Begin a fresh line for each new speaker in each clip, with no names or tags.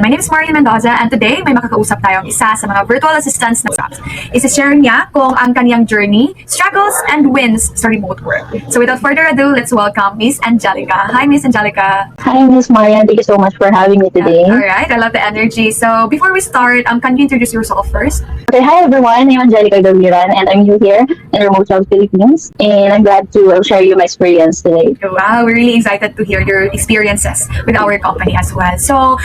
My name is Marian Mendoza and today may makakausap tayong isa sa mga virtual assistants na jobs. Isi-share niya kung ang kanyang journey, struggles, and wins sa remote work. So without further ado, let's welcome Miss Angelica. Hi, Miss Angelica.
Hi, Miss Marian. Thank you so much for having me today.
Alright, I love the energy. So before we start, can you introduce yourself first?
Okay, hi everyone. I'm Angelica Gaviran and I'm new here in Remote Jobs Philippines. And I'm glad to share you my experience today.
Wow, we're really excited to hear your experiences with our company as well. So,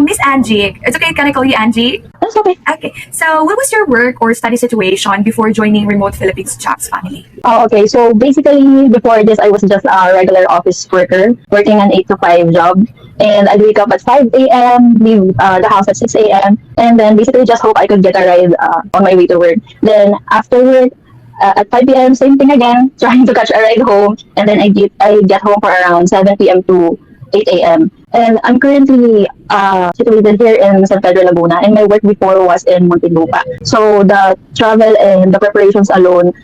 Miss Angie, it's okay, can I call you Angie?
That's okay.
Okay, so what was your work or study situation before joining Remote Philippines Jobs family?
Okay, so basically before this, I was just a regular office worker working an 8 to 5 job. And I'd wake up at 5 a.m., leave the house at 6 a.m., and then basically just hope I could get a ride on my way to work. Then after work, at 5 p.m., same thing again, trying to catch a ride home, and then I get home for around 7 p.m. to 8 a.m. And I'm currently situated here in San Pedro, Laguna, and my work before was in Muntinlupa. So the travel and the preparations alone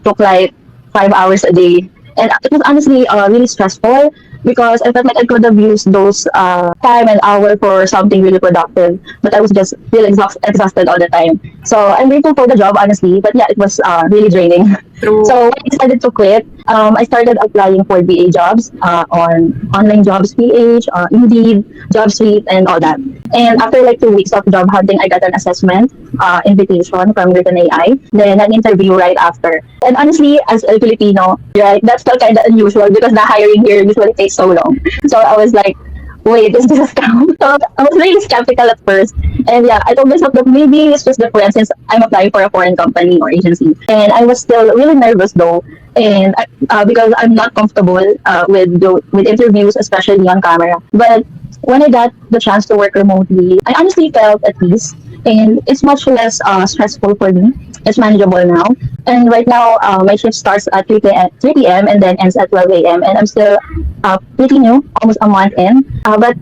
took like 5 hours a day. And it was honestly really stressful because I felt like I could have used those time and hour for something really productive, but I was just feeling exhausted all the time. So I'm grateful for the job, honestly, but yeah, it was really draining.
True.
So when I decided to quit, I started applying for BA jobs on online jobs PH, Indeed, JobSuite, and all that. And after like 2 weeks of job hunting, I got an assessment invitation from Written AI, then an interview right after. And honestly, as a Filipino, right, that's still kind of unusual because the hiring here usually takes so long. So I was like, wait, is this a scam? So I was really skeptical at first. And yeah, I told myself that maybe it's just different since I'm applying for a foreign company or agency. And I was still really nervous though. And because I'm not comfortable with interviews, especially on camera. But when I got the chance to work remotely, I honestly felt at peace. And it's much less stressful for me. It's manageable now. And right now, my shift starts at 3 p.m. and then ends at 12 a.m. And I'm still pretty new, almost a month in. But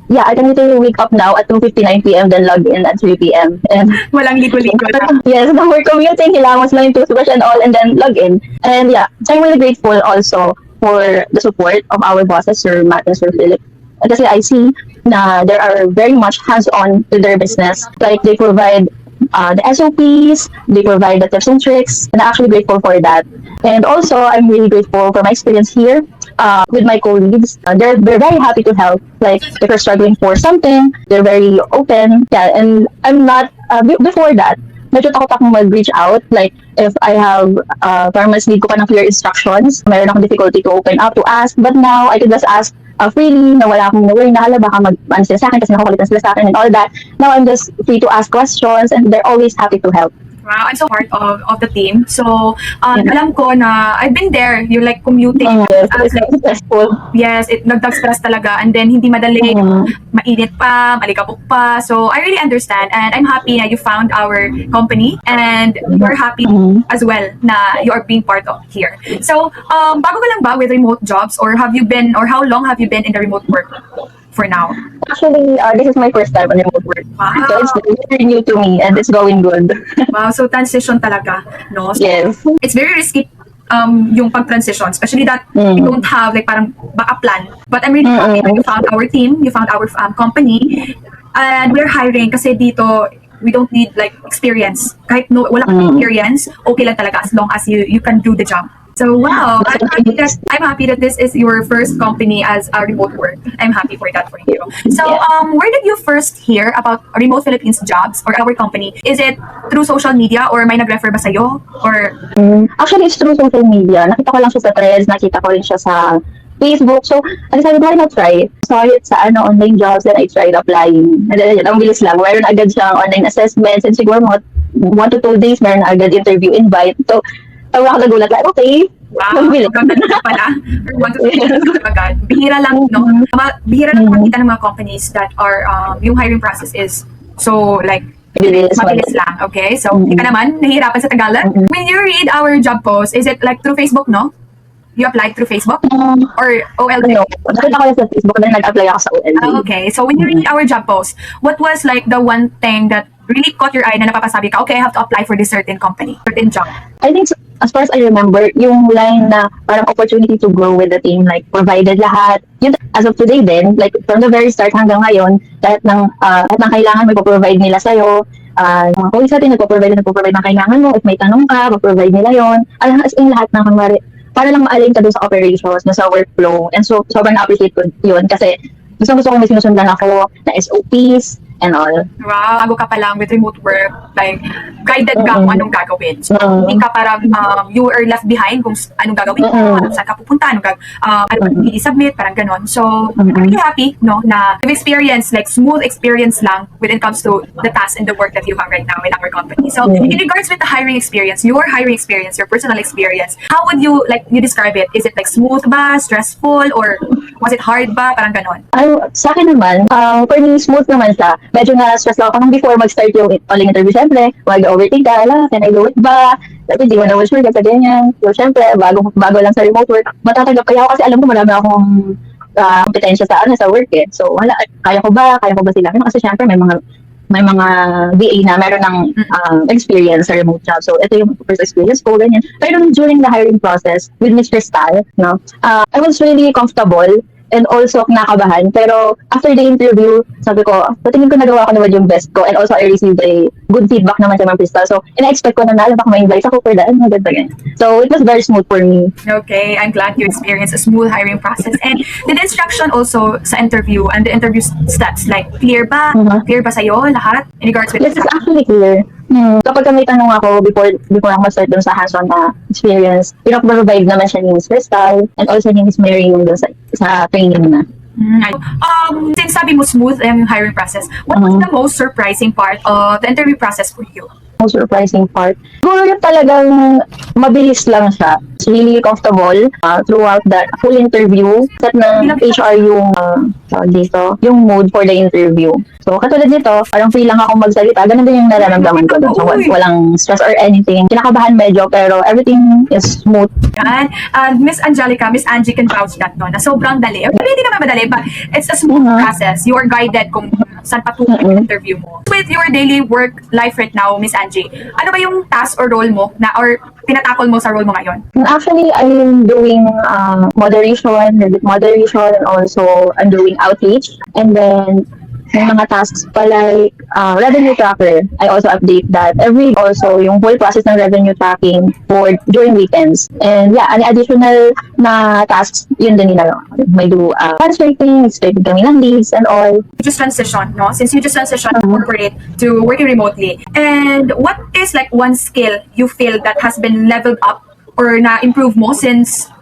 yeah, I can literally wake up now at 2:59 p.m. then log in at 3 p.m. And
Walang ligo-ligo na.
yes, no more commuting, hilamos lang yung toothbrush and all, and then log in. And yeah, I'm really grateful also for the support of our bosses, Sir Matt and Sir Philip. Kasi I see na they are very much hands-on with their business. Like they provide the SOPs, they provide the tips and tricks, and I'm actually grateful for that. And also, I'm really grateful for my experience here with my colleagues. They're very happy to help. Like if you're struggling for something, they're very open. Yeah, and I'm not before that. Medyo takot akong mag-reach out. Like, if I have, parang mas need ko pa ng clear instructions, mayroon akong difficulty to open up, to ask. But now, I can just ask freely, na wala akong worry na hala, baka mag-ano sila sa akin kasi nakakulitan sila sa akin and all that. Now, I'm just free to ask questions and they're always happy to help.
Wow, I'm so part of the team. So, alam ko na I've been there. You're like commuting.
Yes,
Like,
it's stressful.
yes, it nagdag-stress talaga. And then, hindi madali. Mainit pa, malikabok pa. So, I really understand. And I'm happy na you found our company. And we're happy as well na you are being part of here. So, bago ka lang ba with remote jobs? Or have you been, or how long have you been in the remote work for now?
Actually, this is my first time on remote work.
Wow.
So it's very new to me and it's going good.
Wow, so transition talaga, no? So,
Yes.
it's very risky yung pag-transition, especially that you don't have like parang backup plan. But I'm really happy that you found our team, you found our company, and we're hiring kasi dito we don't need like experience. Kahit wala kang experience, okay lang talaga as long as you can do the job. So wow, I'm happy that this is your first company as a remote work. I'm happy for that for you. So where did you first hear about Remote Philippines Jobs or our company? Is it through social media or may nag-refer ba sa'yo? Or
Actually, it's through social media. Nakita ko lang siya sa threads, nakita ko rin siya sa Facebook. So, I decided, why not try? Saw it sa online jobs, then I tried applying. And then, ang bilis lang. Mayroon agad siyang online assessments and siguro mga 1 to 2 days, mayroon agad interview invite. So, tawa ako nagulat like, okay.
wow, maganda na pala. Or want to say agad. Bihira lang, no? Bihira lang makita ng mga companies that are, yung hiring process is so like, mabilis lang, okay? So, ika naman, nahihirapan sa Tagalog. When you read our job post, is it like through Facebook, no? You applied through Facebook? Or OLJ?
No, nakita ko lang sa Facebook, then nag-apply ako sa OLJ.
Okay, so when you read our job post, what was like the one thing that really caught your eye na napapasabi ka, okay, I have to apply for this certain company, certain job?
I think as far as I remember, yung line na parang opportunity to grow with the team, like provided lahat. Yun, as of today din, like from the very start hanggang ngayon, lahat ng kailangan may provide nila sa'yo. Mga colleagues natin, nagpo-provide ng kailangan mo. If may tanong ka, provide nila yon. As in lahat ng kunwari, para lang ma-align ka dun sa operations, na sa workflow. And so, sobrang na-appreciate ko yun kasi gusto ko may sinusundan ako na SOPs and all.
Wow, bago ka pa lang with remote work, like, guided ka kung anong gagawin. So, hindi ka parang, you are left behind kung anong gagawin mo, saan ka pupunta, ano i-submit, parang ganon. So, I'm really happy, no, na you've experienced, like, smooth experience lang when it comes to the task and the work that you have right now in our company. So, in regards with the hiring experience, your personal experience, how would you, like, you describe it? Is it, like, smooth ba, stressful, or was it hard ba, parang ganon?
Sa akin naman, for me, smooth naman siya. Medyo na-stress lang ako nung before mag-start yung calling interview. Siyempre, mag-overthink ka, can I do it ba? Like, hindi mo naman sure kasi ganyan. So, siyempre, bago lang sa remote work, matatanggap kaya ako kasi alam ko marami akong kompetensya sa work eh. So, wala, kaya ko ba sila? Kasi siyempre, may mga VA na meron ng experience sa remote job. So, ito yung first experience ko, ganyan. Pero during the hiring process with Ms. Crystal, no, I was really comfortable and also nakabahan. Pero after the interview, sabi ko, patingin ko nagawa ko naman yung best ko and also I received a good feedback naman sa Ma'am Crystal. So, ina-expect ko na baka ma-invite ako for that. So, it was very smooth for me.
Okay, I'm glad you experienced a smooth hiring process. And did the instruction also sa interview and the interview steps, like, clear ba? Clear ba sa'yo lahat? In regards with
Yes, it's actually clear. Kapag may tanong ako before ako mag-start dun sa hands-on na experience, pinag-provide naman siya ni Ms. Crystal and also ni Ms. Mary yung dun sa training na.
Since sabi mo smooth yung hiring process, what was the most surprising part of the interview process for you?
Most surprising part. Siguro yung talagang mabilis lang siya. It's really comfortable throughout the full interview. Set ng HR yung mood for the interview. So, katulad nito, parang free lang ako magsalita. Ganun din yung nararamdaman ko doon. So, walang stress or anything. Kinakabahan medyo, pero everything is smooth.
Yan. Miss Angelica, Miss Angie can vouch that, no? Na sobrang dali. Hindi naman madali, but it's a smooth process. You are guided kung saan patungo yung interview mo. With your daily work life right now, Miss Angie, ano ba yung task or role mo or tinatakol mo sa role mo ngayon?
Actually, I'm doing moderation, and also I'm doing outreach. And then, may mga tasks pa like revenue tracker. I also update that every also yung whole process ng revenue tracking for during weekends. And yeah, any additional na tasks, yun din nila. May do transferring, expected kami ng leads and all.
You just transition, no? Since you just transition from corporate to working remotely. And what is like one skill you feel that has been leveled up or na-improve mo since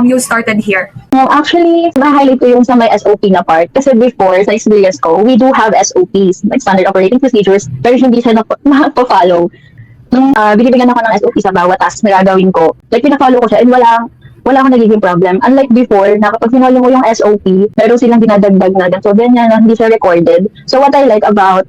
you started here?
Actually, ma-highlight ko yung sa may SOP na part. Kasi before, sa experience ko, we do have SOPs, like standard operating procedures, pero hindi siya na-follow. Nung binibigyan ako ng SOP sa bawat task na gagawin ko, like pina-follow ko siya and wala akong nagiging problem. Unlike before, na kapag sinolo mo yung SOP, meron silang dinadagdag na so ganyan, hindi siya recorded. So what I like about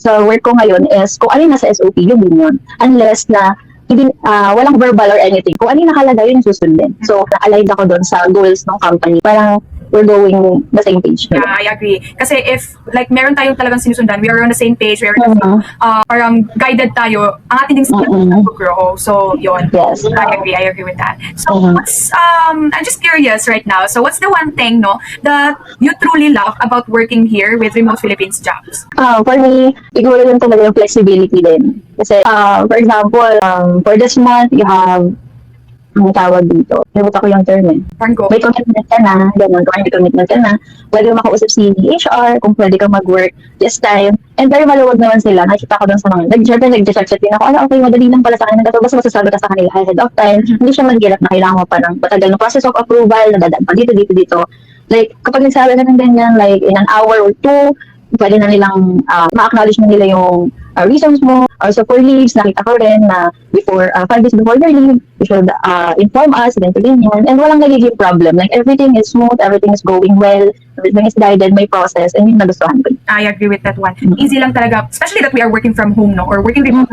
sa work ko ngayon is kung ano yung nasa SOP, yun din yun. Unless na hindi, walang verbal or anything. Kung ano yung nakalagay, yun susundin. So, na-aligned ako doon sa goals ng company. Parang we're going the same page.
Yeah, I agree. Kasi if, like, meron tayong talagang sinusundan, we are on the same page, we are on the same, parang guided tayo, ang ating din to grow. So, yun.
Yes.
I agree with that. So, what's, I'm just curious right now. So, what's the one thing, no, that you truly love about working here with Remote Philippines Jobs?
For me, siguro yun talaga yung flexibility din. Kasi, for example, for this month, you have ang tawag dito. Nabot ako yung term eh. May commitment ka na, gano'n, kung may commitment ka na, pwede makausap si HR, kung pwede ka mag-work this time. And very maluwag naman sila. Nakita ko doon sa mga, syempre nag-check din ako, okay, madali lang pala sa akin. Basta masasabi ka sa kanila ahead of time. Hindi siya mahirap na kailangan mo pa ng patagal ng process of approval, nadadaan pa dito. Like, kapag nagsabi ka ng ganyan, like in an hour or two, pwede na nilang ma-acknowledge na nila yung reasons mo. Also for leaves, nakita ko rin na 5 days before your leave, you should inform us, ganyan. And walang nagiging problem. Like everything is smooth, everything is going well, everything is guided, may process, and yung nagustuhan ko.
I agree with that one. Easy lang talaga, especially that we are working from home, no? Or working remote.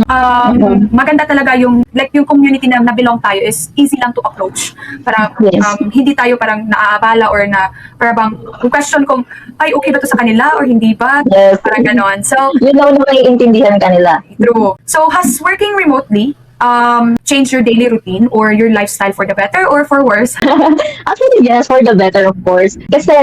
Maganda talaga yung, like yung community na belong tayo is easy lang to approach. Para hindi tayo parang naaabala or na, para bang question kung, ay, okay ba to sa kanila or hindi ba? Parang ganon. So,
yun lang na maiintindihan kanila.
True. So, has working remotely change your daily routine or your lifestyle for the better or for worse?
Actually, yes, for the better, of course. Kasi,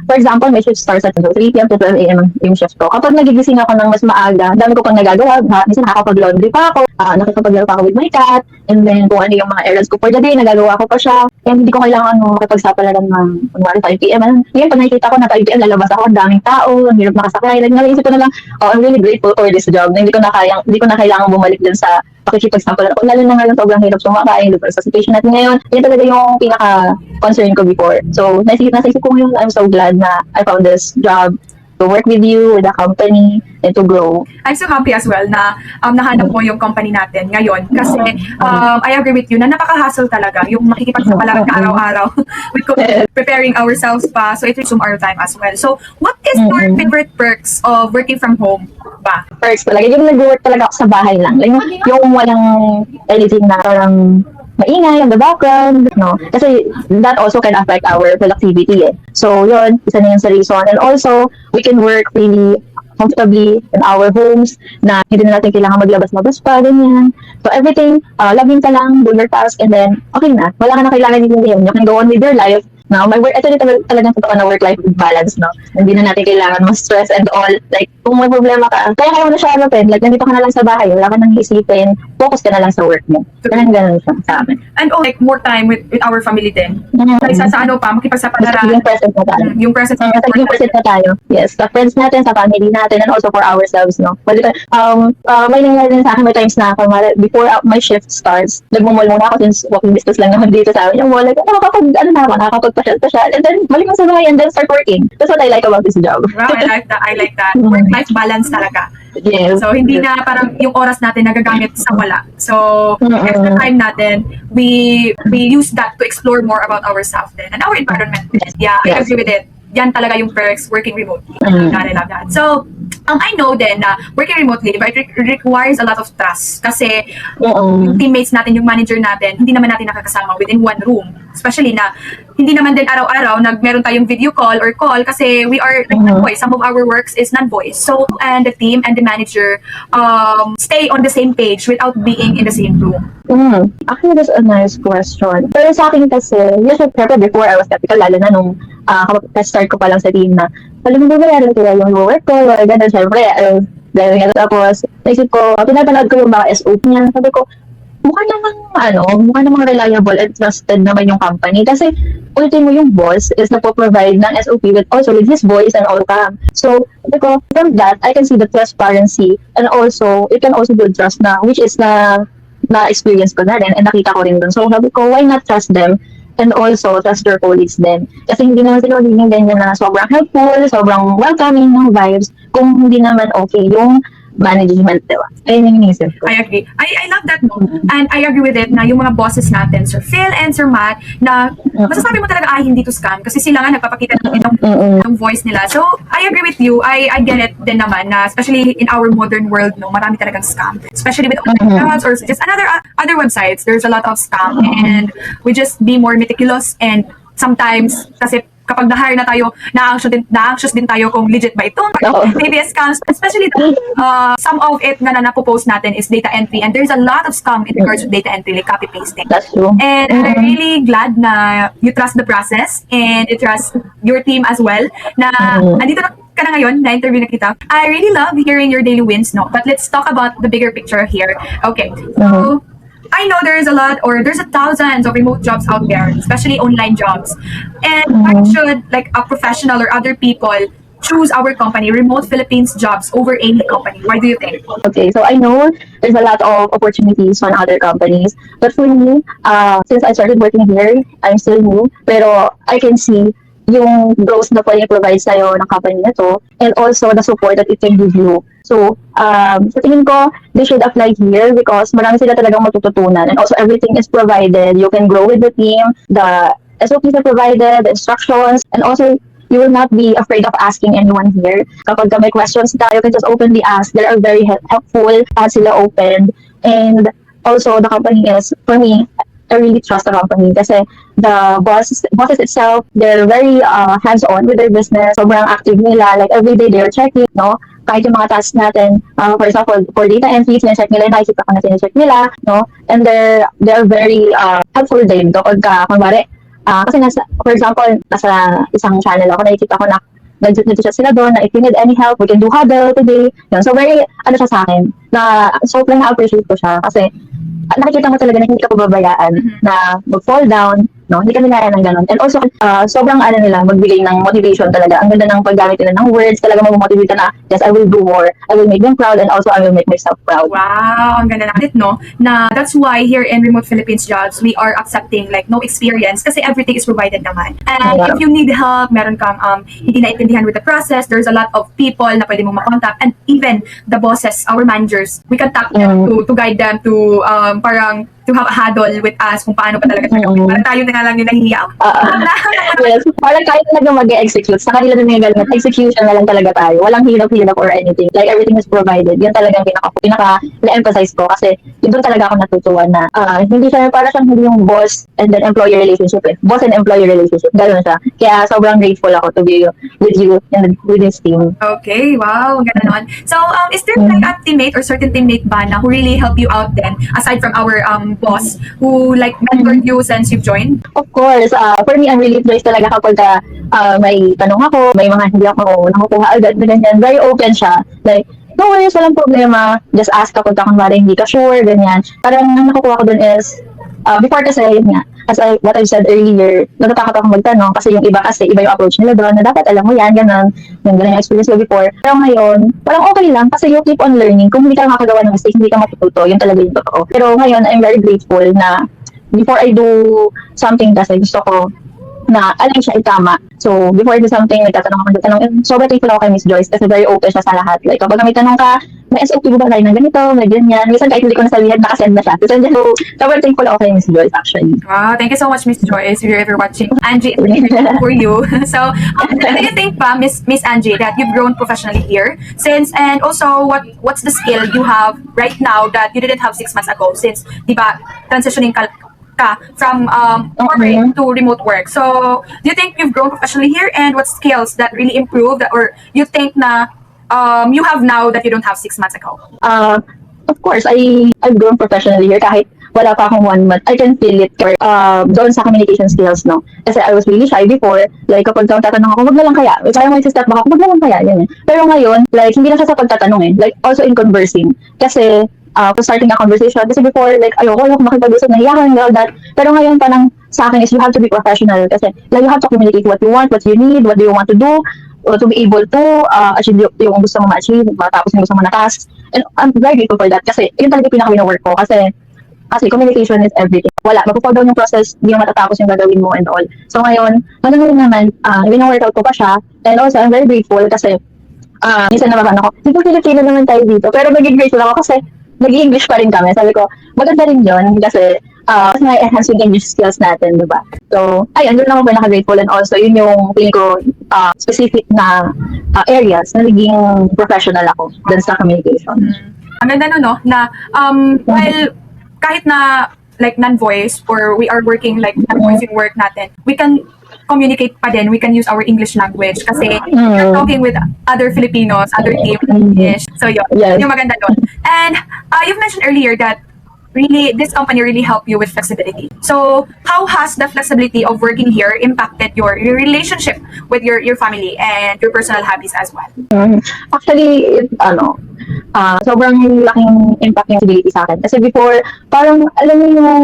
for example, my shift starts at 3 p.m. to 12 a.m. yung shift ko. Kapag nagigising ako ng mas maaga, dami ko pang nagagawa. Minsan nakakapag-laundry pa ako, nakakapaglaro pa ako with my cat, and then kung ano yung mga errands ko for the day, nagagawa ko pa siya. And hindi ko kailangan makipagsapalaran ng 5 p.m. Ngayon, pag nakikita ko na 5 p.m. lalabas ako, ang daming tao, ang hirap makasakay. Like, naisip ko na lang, I'm really grateful for this job. Na hindi ko na kailangan bumalik din sa pakikipagsampalaran. Lalo na nga lang sobrang hirap sumakay, diba? Sa situation natin ngayon, yun talaga yung pinaka-concern ko before. So, nasa isip ko ngayon, I'm so glad na I found this job to work with you, with the company, and to grow.
I'm so happy as well na nahanap mo yung company natin ngayon kasi I agree with you na napaka-hassle talaga yung makikipagsapalaran ka araw-araw with preparing ourselves pa, so it consumes our time as well. So what is your favorite perks of working from home ba?
Perks talaga, yung nag-work talaga ako sa bahay lang. Like, yung walang anything na parang maingay on the background, no? Kasi that also can affect our productivity, eh. So, yun, isa na yun sa reason. And also, we can work really comfortably in our homes na hindi na natin kailangan maglabas-labas pa, ganyan. So, everything, loving ka lang, do your task, and then, okay na. Wala ka na kailangan din. You can go on with your life. Now, my work, ito din talagang totoo na work-life balance, no? Hindi na natin kailangan ma-stress and all. Like, kung may problema ka, kaya mo na siya, like, nandito ka na lang sa bahay, wala ka nang isipin, focus ka na lang sa work mo. Ganun siya sa amin.
And like, more time with our family din. Like, sa ano pa, makipagsapalaran.
Yung present na tayo.
Yung present
Yung present na tayo. Yes, sa friends natin, sa family natin, and also for ourselves, no? May nangyari din sa akin, may times na ako, before my shift starts, nagmumall muna ako since walking distance lang naman dito sa amin. Yung mall, like, nakakapag-pasyal, and then balik mo sa bahay and then start working. That's what I like about this job.
Wow, I like that. Work-life balance talaga.
Yes.
So, hindi na parang yung oras natin nagagamit sa wala. So, extra time natin, we use that to explore more about ourselves then and our environment. Yeah, I agree with it. Yan talaga yung perks working remotely. I love that. So, I know then na working remotely, but it requires a lot of trust. Kasi yung teammates natin, yung manager natin, hindi naman natin nakakasama within one room. Especially na hindi naman din araw-araw meron tayong video call or call kasi we are non-voice. Some of our works is non-voice. So, and the team and the manager stay on the same page without being in the same room.
Actually, that's a nice question. Pero sa akin kasi, usually before I was skeptical, lalo na nung start ko pa lang sa team na, alam mo ba bayaran ko yung work ko, or gano'n, syempre, dahil nga tapos, naisip ko, pinapanood ko yung mga SOP niya, sabi ko, mukha namang reliable and trusted naman yung company. Kasi, ultimo yung boss is nagpo-provide ng SOP with his voice and all that. So, sabi ko, from that, I can see the transparency and also, it can also build trust na, which is na-experience ko na rin and nakita ko rin dun. So, sabi ko, why not trust them? And also, trust your colleagues din. Kasi hindi naman sila magiging ganyan na sobrang helpful, sobrang welcoming ng vibes, kung hindi naman okay yung management, diba? Ayun yung inisip ko.
I agree. I love that, no? And I agree with it na yung mga bosses natin, Sir Phil and Sir Matt, na masasabi mo talaga, hindi to scam kasi sila nga nagpapakita ng voice nila. So, I agree with you. I get it din naman na especially in our modern world, no, marami talagang scam. Especially with online jobs or just other websites, there's a lot of scam and we just be more meticulous and sometimes kasi kapag na-hire na tayo, na-anxious din tayo kung legit ba ito. Maybe scams, especially some of it na napopost natin is data entry and there's a lot of scam in regards to data entry, like copy-pasting.
That's true.
And I'm really glad na you trust the process and you trust your team as well na andito ka na ngayon, na-interview na kita. I really love hearing your daily wins, no? But let's talk about the bigger picture here. Okay, so I know there's thousands of remote jobs out there, especially online jobs. And why should like a professional or other people choose our company, Remote Philippines Jobs, over any company? Why do you think?
Okay, so I know there's a lot of opportunities on other companies, but for me, since I started working here, I'm still new, pero I can see yung growth na pwede provide sa'yo ng company na to, and also the support that it can give you. So, sa tingin ko, they should apply here because marami sila talagang matututunan and also everything is provided. You can grow with the team, the SOPs are provided, the instructions, and also you will not be afraid of asking anyone here. Kapag may questions ka, you can just openly ask. They are very helpful, sila open, and also the company is, for me, I really trust the company kasi the bosses itself, they're very hands-on with their business. Sobrang active nila. Like every day they're checking, no? kahit yung mga tasks natin, for example, for data entry, sinecheck nila, nakikita ko na sinecheck nila, no? And they're very helpful din kapag, kunwari, kasi for example, nasa isang channel ako, nakikita ko na nag-chat sila doon na if you need any help, we can do huddle today. Yun. So very, siya sa akin, na sobrang na-appreciate ko siya kasi nakikita mo talaga na hindi ka pababayaan na mag-fall down, no? Hindi ka nilaya ng ganun. And also, sobrang nila, magbigay ng motivation talaga. Ang ganda ng paggamit nila ng words, talaga mamomotivate ka na, yes, I will do more. I will make them proud and also I will make myself proud.
Wow, ang ganda na it, no? Na that's why here in Remote Philippines Jobs, we are accepting like no experience kasi everything is provided naman. And if you need help, meron kang hindi naintindihan with the process, there's a lot of people na pwede mong makontak and even the bosses, our managers, we can tap them to guide them to parang to have a huddle with us kung paano pa talaga siya gawin. Parang tayo na nga lang yung nahihiya.
Yes, parang kahit talaga mag-execute, sa kanila na yung galing, execution na lang talaga tayo. Walang hilap-hilap or anything. Like, everything is provided. Yan talagang pinaka na-emphasize ko kasi yun doon talaga ako natutuwa na hindi siya, parang siyang hindi yung boss and then employee relationship. Boss and employee relationship. Ganoon siya. Kaya sobrang grateful ako to be with you and with this team.
Okay, wow, ganda naman. So, is there like a teammate or certain teammate ba na who really help you out then, aside from our boss, who like mentored you since you've joined?
Of course, for me, I'm really pleased talaga kapag may tanong ako, may mga hindi ako nakukuha agad na ganyan. Very open siya. Like, no worries, walang problema. Just ask kapag kunwari hindi ka sure, ganyan. Parang ang nakukuha ko dun is, before kasi, yun nga, as what I said earlier, natatakot ako magtanong kasi yung iba yung approach nila doon na dapat alam mo yan, ganun. Yung ganun yung experience ko before. Pero ngayon, parang okay lang kasi you keep on learning. Kung hindi ka makagawa ng mistakes, hindi ka matututo. Yun talaga yung totoo. Pero ngayon, I'm very grateful na before I do something kasi gusto ko na alam siya itama. So, before I do something, nagtatanong ako. Sobrang thankful ako kay Miss Joyce kasi very open siya sa lahat. Like, kapag may tanong ka, may SOP ba tayo ng ganito, may ganyan. Minsan kahit hindi ko nasabihan, nakasend na siya. So, sobrang thankful ako kay Miss Joyce actually.
Wow, thank you so much, Miss Joyce, if you're ever watching. Angie, it's really grateful for you. So, do you think pa, Miss Angie, that you've grown professionally here since, and also, what's the skill you have right now that you didn't have 6 months ago since, di ba, transitioning ka from corporate to remote work. So, do you think you've grown professionally here, and what skills that really improved, or you think na you have now that you don't have 6 months ago?
Of course, I've grown professionally here kahit wala pa akong 1 month. I can feel it doon sa communication skills, no? Kasi I was really shy before. Like, kapag tatanong ako, wag na lang kaya. Parang may step back ako, wag na lang kaya. Yan. Pero ngayon, like, hindi na siya sa pagtatanong eh. Like, also in conversing. Kasi, for starting a conversation. Kasi before, like, ayoko makipag-usap, nahiyakan and all that. Pero ngayon, parang sa akin is you have to be professional. Kasi, like, you have to communicate what you want, what you need, what do you want to do, to be able to achieve yung gusto mo ma-achieve, matapos yung gusto mo na tasks. And I'm very grateful for that. Kasi, yun talaga pinaka-work ko. Kasi communication is everything. Wala, mapupag down yung process, hindi mo matatapos yung gagawin mo and all. So ngayon, naman, wino-workout ko pa siya. And also, I'm very grateful kasi, minsan naman ako, dito Filipino naman tayo dito. Pero maging grateful ako kasi, nag-English pa rin kami. Sabi ko, maganda rin yun kasi mas na-enhance yung English skills natin, di ba? So, ayun, doon lang ako pinaka-grateful and also, yun yung feeling ko specific na areas na naging professional ako dun sa communication.
Ang ganda no, na well, kahit na like non-voice or we are working like non-voicing work natin, we can communicate pa din, we can use our English language kasi you're talking with other Filipinos, other team English. So yun, yung maganda doon. And you've mentioned earlier that really this company really helped you with flexibility. So how has the flexibility of working here impacted your relationship with your family and your personal hobbies as well?
Actually, sobrang laking impact yung flexibility sa akin. Kasi before, parang, alam mo yung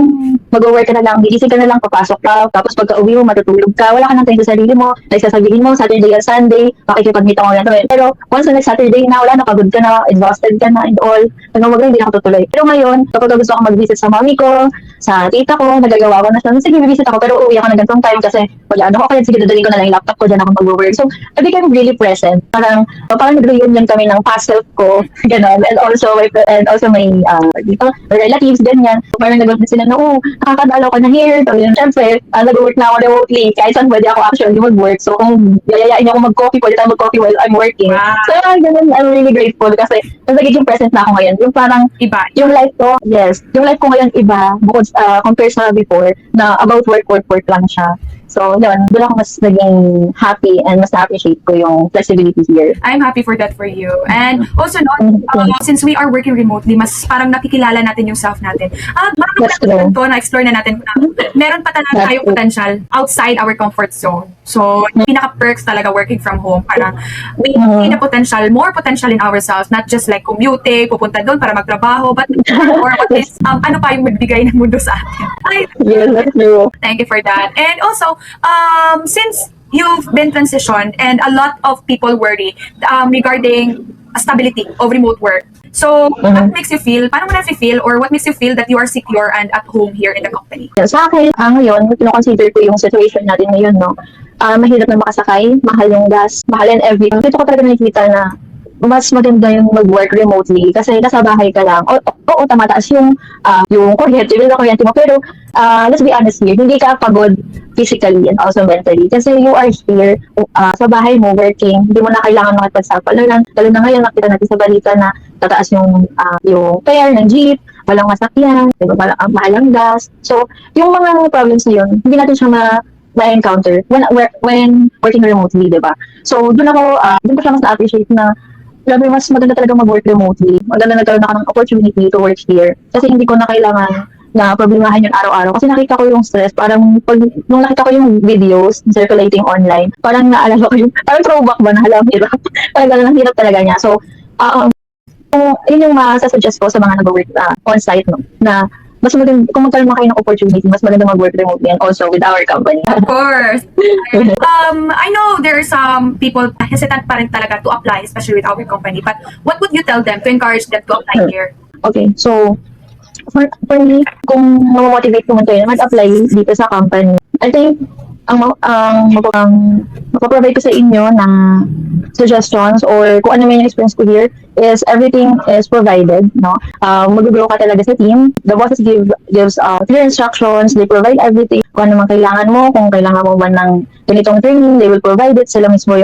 mag-work ka na lang, gigising ka na lang, papasok ka, tapos pagka-uwi mo, matutulog ka, wala ka nang time sa sarili mo, like sasabihin mo, Saturday and Sunday, makikipag-meet ako yan. Pero once na Saturday na, wala, napagod ka na, exhausted ka na, and all, wag na, hindi na ako tutuloy. Pero ngayon, kapag gusto ako mag-visit sa mami ko, sa tita ko, nagagawa ko na siya, sige, visit ako, pero uuwi ako na ganitong time kasi, wala, kaya sige, dadalhin ko na lang yung laptop ko, dyan ako mag-work. So, I became really present. Parang nag-reunion kami ng past self ko, gano'n, and also my relatives, ganyan. So, parang nag-work sila na, nakakadalaw ko na here. So, yun, syempre, nag-work na ako remotely. Kahit saan pwede ako actually mag-work. So, kung yayayain niyo ako mag-coffee, pwede tayo mag-coffee while I'm working. Wow. So, ganun, I'm really grateful kasi nagiging present na ako ngayon. Yung parang,
iba.
Yung life ko, yes. Yung life ko ngayon iba, bukod compare sa before, na about work lang siya. So, yun, doon ako mas naging happy and mas na-appreciate ko yung flexibility here.
I'm happy for that for you. And also, no, since we are working remotely, mas parang nakikilala natin yung self natin. Marami
That's
na
true.
to, na-explore na natin na meron pa talaga
That's
tayong
true.
potential outside our comfort zone. So, pinaka-perks talaga working from home. Parang we see the potential, more potential in ourselves, not just like commuting, pupunta doon para magtrabaho, but or what is, ano pa yung magbigay ng mundo sa atin. Ay,
Yes, that's true.
thank you for that. And also, since you've been transitioned and a lot of people worry regarding stability of remote work. So, what makes you feel, paano mo na-feel or what makes you feel that you are secure and at home here in the company?
Sa akin, ngayon, pinoconsider ko yung situation natin ngayon, no? Mahirap na makasakay, mahal yung gas, mahal and everything. Dito ko talaga nakikita na mas maganda yung mag-work remotely kasi nasa bahay ka lang. Oo, tamataas yung kuryente, bill na kuryente mo. Pero, let's be honest here, hindi ka pagod physically and also mentally. Kasi you are here, sa bahay mo, working, hindi mo na kailangan makipagsapa. Lalo na ngayon, nakita natin sa balita na tataas yung fare ng jeep, walang masakyan, diba, mahal ang gas. So, yung mga problems na yun, hindi natin siya ma-encounter when working remotely, diba? So, doon ko siya mas na-appreciate na grabe, mas maganda talaga mag-work remotely. Maganda nagkaroon ako ng opportunity to work here. Kasi hindi ko na kailangan na problemahin yun araw-araw. Kasi nakita ko yung stress. Parang, nung nakita ko yung videos circulating online, parang naalala ko parang throwback ba na halang hirap. Parang gano'n, ang hirap talaga niya. So, yun yung masasuggest ko sa mga nag-work on-site, no? Na, mas maganda, kung magkaroon kayo ng opportunity, mas maganda mag-work remotely and also with our company.
Of course. I know there are some people hesitant pa rin talaga to apply, especially with our company. But what would you tell them to encourage them to apply here?
Okay, so, for me, kung mamotivate naman kayo na mag-apply dito sa company, I think, ang mapaprovide ko sa inyo ng suggestions or kung ano man yung experience ko here is everything is provided, no? Mag-grow ka talaga sa team. The bosses gives clear instructions, they provide everything. Kung ano man kailangan mo, kung kailangan mo ba ng ganitong training, they will provide it. Sila mismo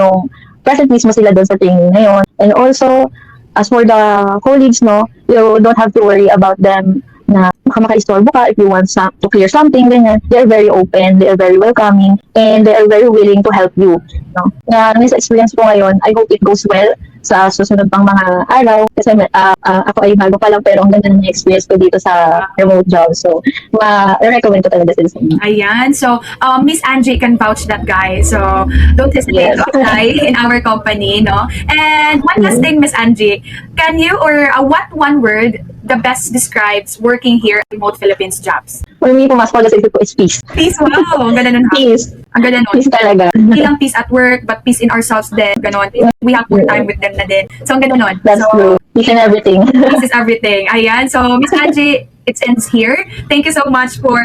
present mismo sila doon sa training na yun. And also, as for the colleagues, no, you don't have to worry about them na maka-istorbo ka if you want to clear something, ganyan. They are very open, they are very welcoming, and they are very willing to help you. No? Sa experience ko ngayon, I hope it goes well sa susunod pang mga araw. Kasi ako ay bago pa lang, pero ang ganda ng experience ko dito sa remote job. So, ma-recommend ko talaga sila sa inyo.
Ayan. So, Miss Angie can vouch that, guys. So, don't hesitate
Yes.
to apply in our company, no? And one last thing, Miss Angie, can you or what one word the best describes working here at Remote Philippines Jobs?
For me, pumasok ko sa isip ko is peace.
Peace, wow. Ang ganda nun. Ha?
Peace.
Ang ganda nun.
Peace talaga.
Hindi lang peace at work, but peace in ourselves din. Ganon. We have more time with them na din. So, ang ganda nun.
That's
So,
true. Peace and everything.
This is everything. Ayan. So, Miss Angie, it ends here. Thank you so much for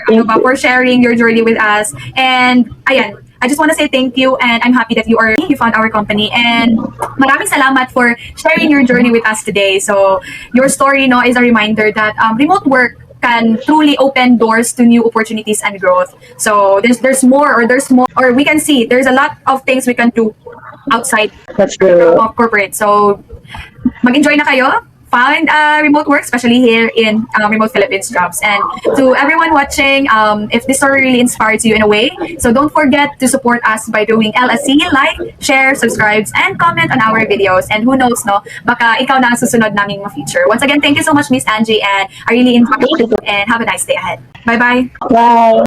sharing your journey with us. And, ayan, I just want to say thank you and I'm happy that you found our company and maraming salamat for sharing your journey with us today. So, your story, no, is a reminder that remote work can truly open doors to new opportunities and growth. So, there's more or we can see there's a lot of things we can do outside
That's true.
of corporate. So, mag-enjoy na kayo. Find remote work, especially here in Remote Philippines Jobs. And to everyone watching, if this story really inspires you in a way, so don't forget to support us by doing LSC, like, share, subscribe, and comment on our videos. And who knows, no, baka ikaw na ang susunod naming ma-feature. Once again, thank you so much, Miss Angie, and I really enjoyed it. And have a nice day ahead. Bye-bye.
Bye.